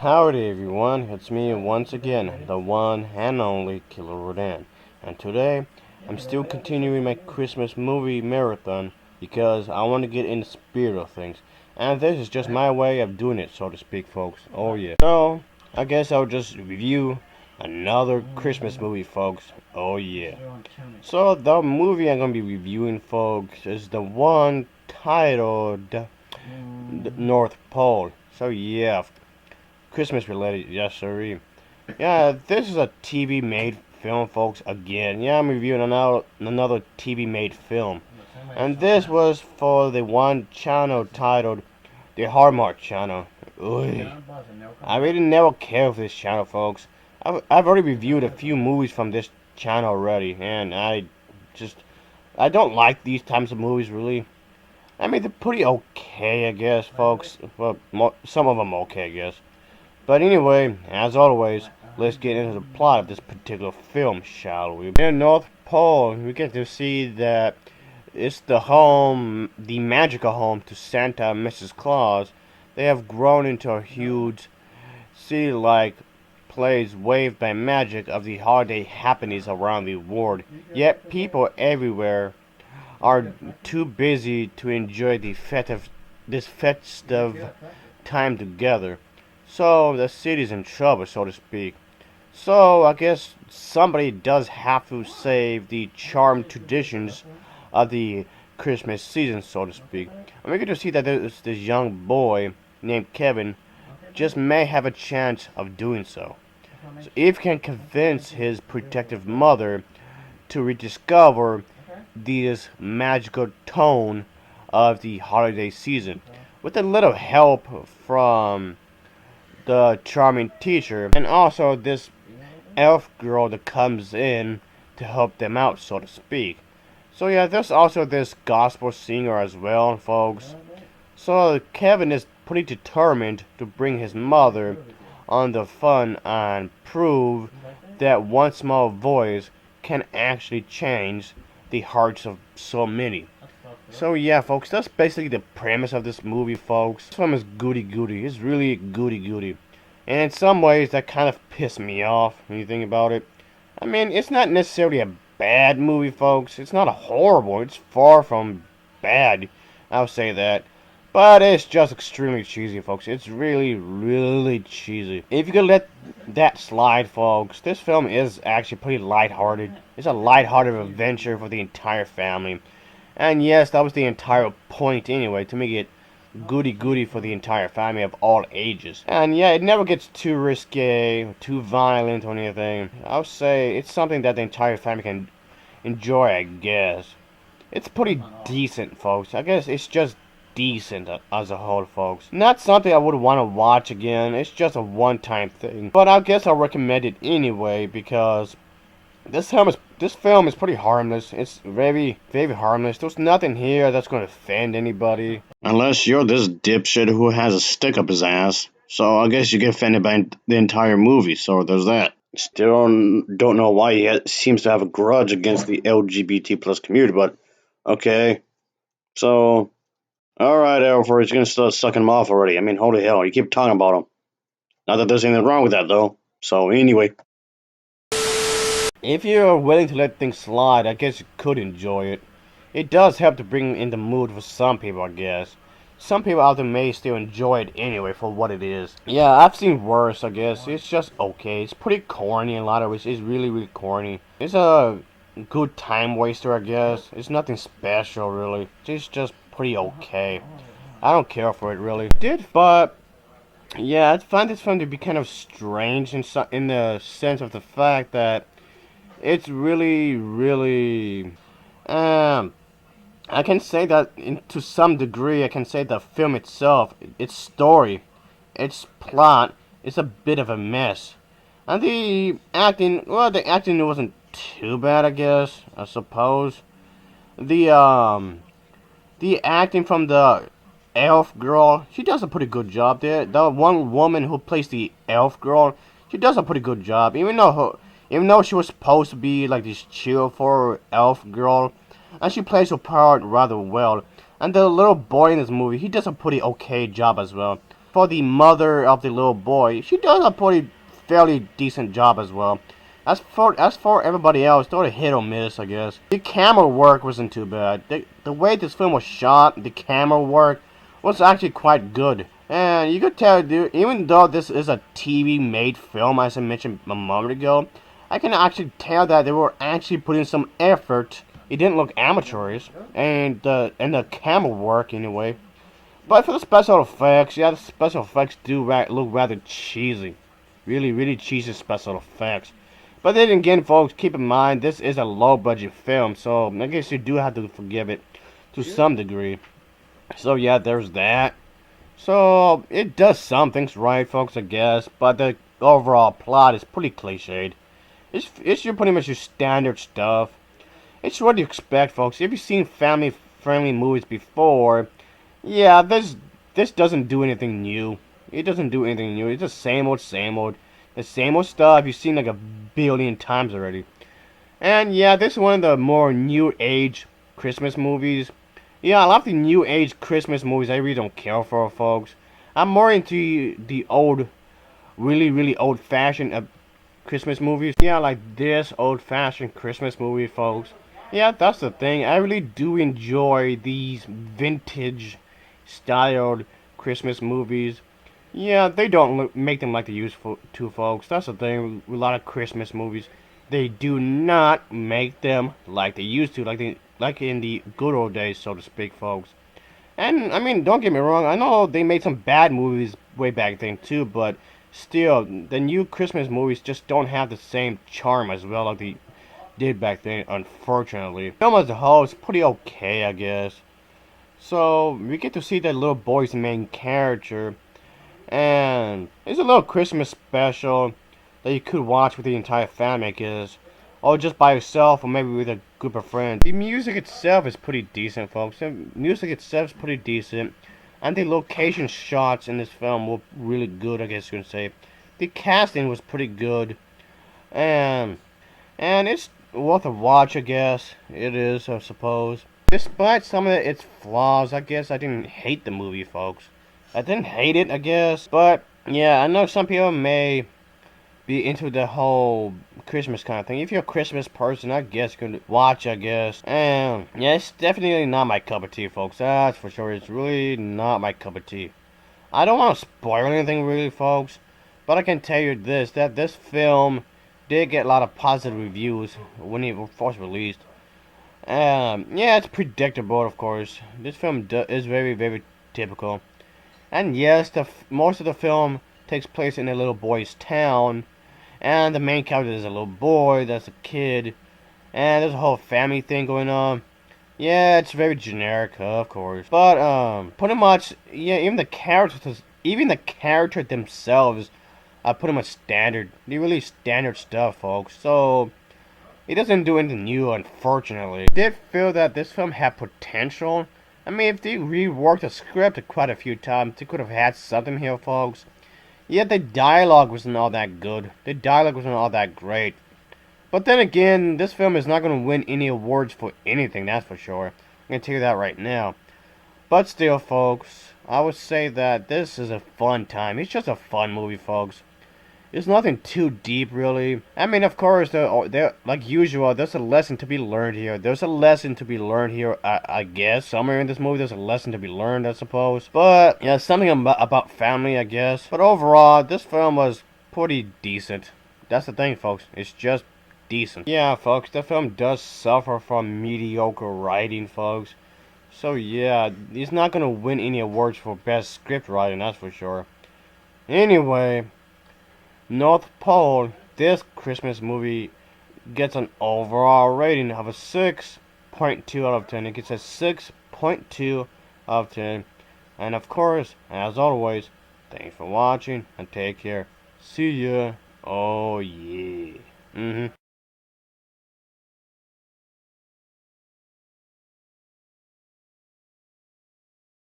Howdy everyone, it's me once again, the one and only Killer Rodan. And today, I'm still continuing my Christmas movie marathon because I want to get in the spirit of things. And this is just my way of doing it, so to speak, folks. Oh yeah. So, I guess I'll just review another Christmas movie, folks. Oh yeah. So, the movie I'm going to be reviewing, folks, is the one titled The North Pole. So yeah, Christmas related, yes sir. Yeah, this is a TV made film, folks. Again, yeah, I'm reviewing another TV made film, and this was for the one channel titled the Hallmark Channel. Oy. I really never cared for this channel, folks. I've already reviewed a few movies from this channel already, and just I don't like these types of movies really. I mean, they're pretty okay, I guess, folks. Well, some of them okay, I guess. But anyway, as always, let's get into the plot of this particular film, shall we? In North Pole, we get to see that it's the magical home to Santa and Mrs. Claus. They have grown into a huge city-like place waved by magic of the holiday happenings around the world. Yet people everywhere are too busy to enjoy this festive time together. So the city's in trouble, so to speak. So I guess somebody does have to save the charmed traditions of the Christmas season, so to speak. And we get to see that there's this young boy named Kevin just may have a chance of doing so. So if he can convince his protective mother to rediscover this magical tone of the holiday season, with a little help from the charming teacher, and also this elf girl that comes in to help them out, so to speak. So yeah, there's also this gospel singer as well, folks. So Kevin is pretty determined to bring his mother on the fun and prove that one small voice can actually change the hearts of so many. So yeah, folks, that's basically the premise of this movie, folks. This film is goody goody. It's really goody goody. And in some ways, that kind of pissed me off when you think about it. I mean, it's not necessarily a bad movie, folks. It's not a horrible. It's far from bad. I'll say that. But it's just extremely cheesy, folks. It's really, really cheesy. If you could let that slide, folks, this film is actually pretty lighthearted. It's a lighthearted adventure for the entire family. And yes, that was the entire point anyway, to make it goody goody for the entire family of all ages. And yeah, it never gets too risque, too violent or anything. I'll say it's something that the entire family can enjoy, I guess. It's pretty decent, folks. I guess it's just decent as a whole, folks. Not something I would want to watch again. It's just a one-time thing. But I guess I'll recommend it anyway because this film is pretty harmless. It's very, very harmless. There's nothing here that's going to offend anybody. Unless you're this dipshit who has a stick up his ass. So I guess you get offended by the entire movie, so there's that. Still don't know why he seems to have a grudge against the LGBT plus community, but okay. So, alright, Alfred, you're gonna start sucking him off already. I mean, holy hell, you keep talking about him. Not that there's anything wrong with that, though. So, anyway. If you're willing to let things slide, I guess you could enjoy it. It does help to bring in the mood for some people, I guess. Some people out there may still enjoy it anyway for what it is. Yeah, I've seen worse, I guess. It's just okay. It's pretty corny in a lot of ways. It's really, really corny. It's a good time waster, I guess. It's nothing special, really. It's just pretty okay. I don't care for it, really. But yeah, I find this film to be kind of strange in the sense of the fact that it's really, really. I can say that to some degree, I can say the film itself, its story, its plot, is a bit of a mess. And the acting wasn't too bad, I guess, I suppose. The, um, the acting from the elf girl, she does a pretty good job there. The one woman who plays the elf girl, she does a pretty good job. Even though she was supposed to be like this cheerful elf girl, and she plays her part rather well. And the little boy in this movie, he does a pretty okay job as well. for the mother of the little boy, she does a pretty fairly decent job as well. As for everybody else, they're a hit or miss, I guess. The camera work wasn't too bad. The way this film was shot, the camera work was actually quite good. And you could tell, dude, even though this is a TV-made film, as I mentioned a moment ago, I can actually tell that they were actually putting some effort. It didn't look amateurish, and the camera work anyway. But for the special effects, yeah, the special effects do look rather cheesy. Really, really cheesy special effects. But then again, folks, keep in mind, this is a low-budget film, so I guess you do have to forgive it to some degree. So yeah, there's that. So it does some things right, folks, I guess, but the overall plot is pretty cliched. It's your pretty much your standard stuff. It's what you expect, folks. If you've seen family-friendly movies before, yeah, this doesn't do anything new. It doesn't do anything new. It's the same old, same old. The same old stuff you've seen like a billion times already. And yeah, this is one of the more new age Christmas movies. Yeah, a lot of the new age Christmas movies I really don't care for, folks. I'm more into the old, really, really old fashioned Christmas movies. Yeah, like this old fashioned Christmas movie, folks. Yeah, that's the thing. I really do enjoy these vintage styled Christmas movies. Yeah, they don't make them like they used to, folks. That's the thing with a lot of Christmas movies. They do not make them like they used to, like in the good old days, so to speak, folks. And I mean, don't get me wrong. I know they made some bad movies way back then too, but still, the new Christmas movies just don't have the same charm as well like they did back then. Unfortunately, the film as a whole is pretty okay, I guess. So we get to see that little boy's main character. And it's a little Christmas special that you could watch with the entire family, I guess. Or just by yourself, or maybe with a group of friends. The music itself is pretty decent, folks. The music itself is pretty decent. And the location shots in this film were really good, I guess you can say. The casting was pretty good. And it's worth a watch, I guess. It is, I suppose. Despite some of its flaws, I guess I didn't hate the movie, folks. I didn't hate it, I guess, but yeah, I know some people may be into the whole Christmas kind of thing. If you're a Christmas person, I guess you can watch, I guess. And yeah, it's definitely not my cup of tea, folks. That's for sure. It's really not my cup of tea. I don't want to spoil anything, really, folks, but I can tell you this, that this film did get a lot of positive reviews when it was first released. Yeah, it's predictable, of course. This film is very, very typical. And yes, most of the film takes place in a little boy's town, and the main character is a little boy, that's a kid, and there's a whole family thing going on. Yeah, it's very generic, of course, but pretty much, yeah, even the characters themselves are pretty much standard. They're really standard stuff, folks. So it doesn't do anything new, unfortunately. I did feel that this film had potential. I mean, if they reworked the script quite a few times, they could have had something here, folks. Yet the dialogue wasn't all that good. The dialogue wasn't all that great. But then again, this film is not going to win any awards for anything, that's for sure. I'm going to tell you that right now. But still, folks, I would say that this is a fun time. It's just a fun movie, folks. There's nothing too deep, really. I mean, of course, there, like usual, there's a lesson to be learned here. There's a lesson to be learned here, I guess. Somewhere in this movie, there's a lesson to be learned, I suppose. But, yeah, something about family, I guess. But overall, this film was pretty decent. That's the thing, folks. It's just decent. Yeah, folks, the film does suffer from mediocre writing, folks. So, yeah, he's not going to win any awards for best script writing, that's for sure. Anyway, North Pole, this Christmas movie gets an overall rating of a 6.2 out of 10. It gets a 6.2 out of 10. And of course, as always, thanks for watching and take care. See ya. Oh yeah.